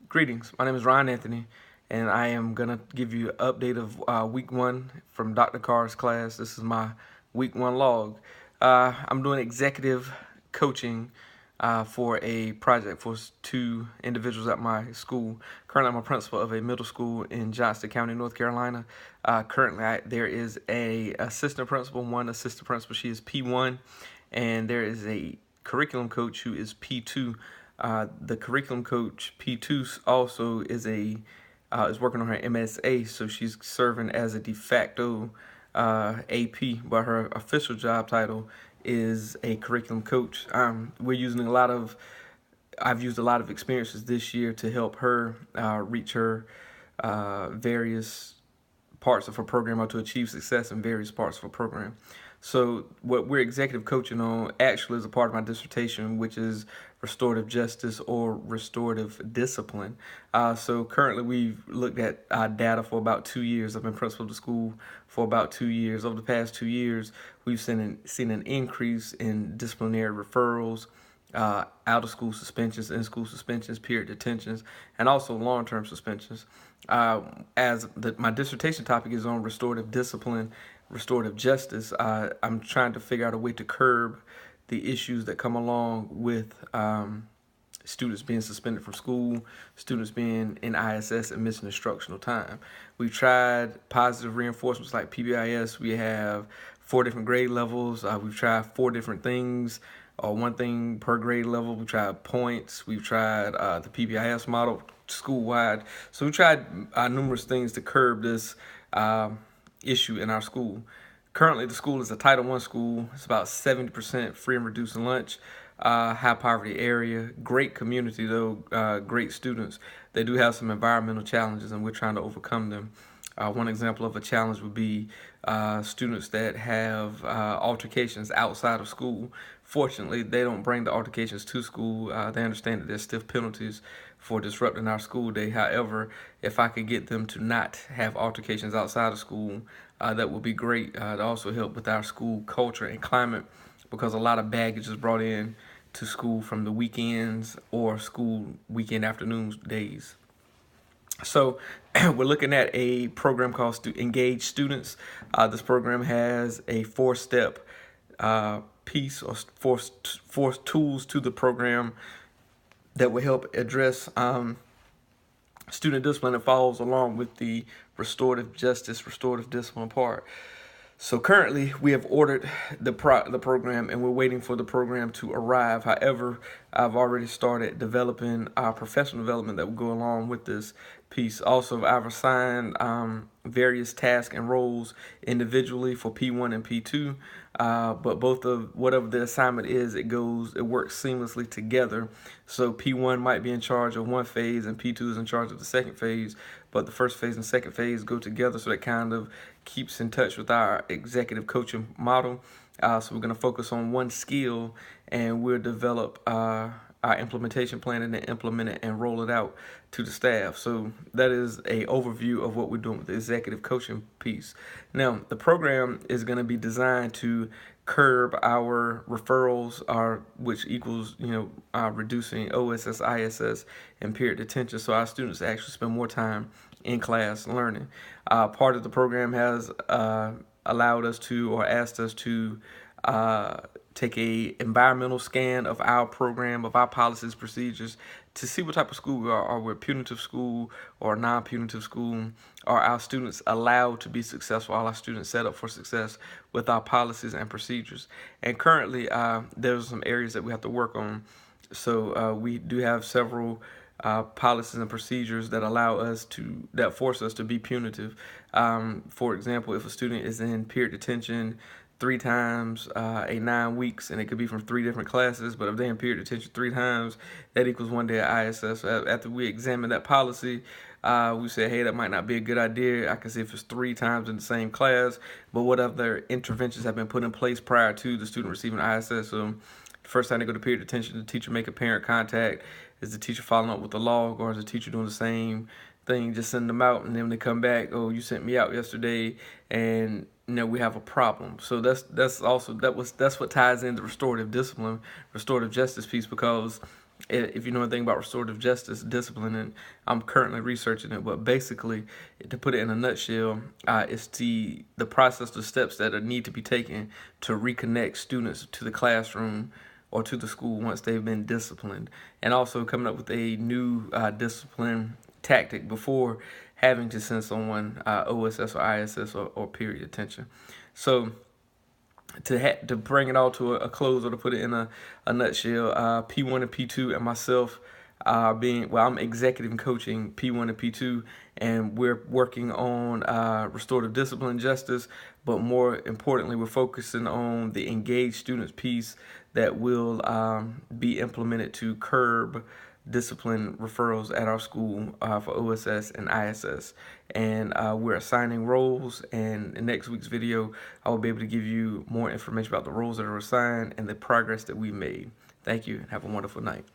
Greetings. My name is Ryan Anthony, and I am going to give you an update of week one from Dr. Carr's class. This is my week one log. I'm doing executive coaching for a project for two individuals at my school. Currently, I'm a principal of a middle school in Johnston County, North Carolina. There is a assistant principal, one assistant principal. She is P1, and there is a curriculum coach who is P2. The curriculum coach P2 also is working on her MSA, so she's serving as a de facto AP, but her official job title is a curriculum coach. I've used a lot of experiences this year to help her reach her various parts of her program or to achieve success in various parts of her program. So what we're executive coaching on actually is a part of my dissertation, which is restorative justice or restorative discipline. So currently we've looked at data for about 2 years. I've been principal of the school for about 2 years. Over the past 2 years, we've seen an increase in disciplinary referrals, out of school suspensions, in school suspensions, period detentions, and also long-term suspensions. My dissertation topic is on restorative discipline, restorative justice, I'm trying to figure out a way to curb the issues that come along with students being suspended from school, students being in ISS and missing instructional time. We've tried positive reinforcements like PBIS. We have 4 different grade levels. We've tried 4 different things, or 1 thing per grade level. We tried points. We've tried the PBIS model school-wide. So we tried numerous things to curb this issue in our school. Currently, the school is a Title I school. It's about 70% free and reduced lunch, high poverty area, great community though, great students. They do have some environmental challenges and we're trying to overcome them. One example of a challenge would be students that have altercations outside of school. Fortunately, they don't bring the altercations to school. They understand that there's stiff penalties for disrupting our school day. However, if I could get them to not have altercations outside of school, that would be great. To also help with our school culture and climate, because a lot of baggage is brought in to school from the weekends or school weekend afternoons days. So we're looking at a program called Engage Students. This program has a 4-step piece or four tools to the program that will help address student discipline that follows along with the restorative justice, restorative discipline part. So currently, we have ordered the program, and we're waiting for the program to arrive. However, I've already started developing our professional development that will go along with this piece. Also, I've assigned various tasks and roles individually for P1 and P2, but both of whatever the assignment is, it works seamlessly together. So P1 might be in charge of one phase and P2 is in charge of the second phase, but the first phase and second phase go together, so that kind of keeps in touch with our executive coaching model. So we're going to focus on one skill, and we'll develop our implementation plan and then implement it and roll it out to the staff. So that is a overview of what we're doing with the executive coaching piece. Now, the program is going to be designed to curb our referrals, which equals reducing OSS, ISS, and period detention, so our students actually spend more time in class learning. Part of the program has allowed us to, or asked us to, take a environmental scan of our program, of our policies, procedures, to see what type of school we are. Are we a punitive school or a non-punitive school? Are our students allowed to be successful? Are our students set up for success with our policies and procedures? And currently, there's some areas that we have to work on. So we do have several policies and procedures that force us to be punitive. For example, if a student is in period detention 3 times 9 weeks, and it could be from 3 different classes, but if they're in period detention 3 times, that equals 1 day at ISS. After we examine that policy, we say, hey, that might not be a good idea. I can see if it's 3 times in the same class, but what other interventions have been put in place prior to the student receiving ISS? So the first time they go to period detention, the teacher make a parent contact. Is the teacher following up with the log, or is the teacher doing the same thing, just send them out, and then when they come back, oh, you sent me out yesterday, and we have a problem. So that's what ties into restorative discipline, restorative justice piece, because If you know anything about restorative justice discipline, and I'm currently researching it, but basically, to put it in a nutshell, it's the process, the steps that need to be taken to reconnect students to the classroom or to the school once they've been disciplined, and also coming up with a new discipline tactic before having to send someone OSS or ISS or period attention. So to bring it all to a close, or to put it in a nutshell, P1 and P2 and myself I'm executive coaching P1 and P2, and we're working on restorative discipline justice, but more importantly, we're focusing on the engaged students piece that will be implemented to curb discipline referrals at our school for OSS and ISS. And we're assigning roles, and in next week's video, I will be able to give you more information about the roles that are assigned and the progress that we made. Thank you, and have a wonderful night.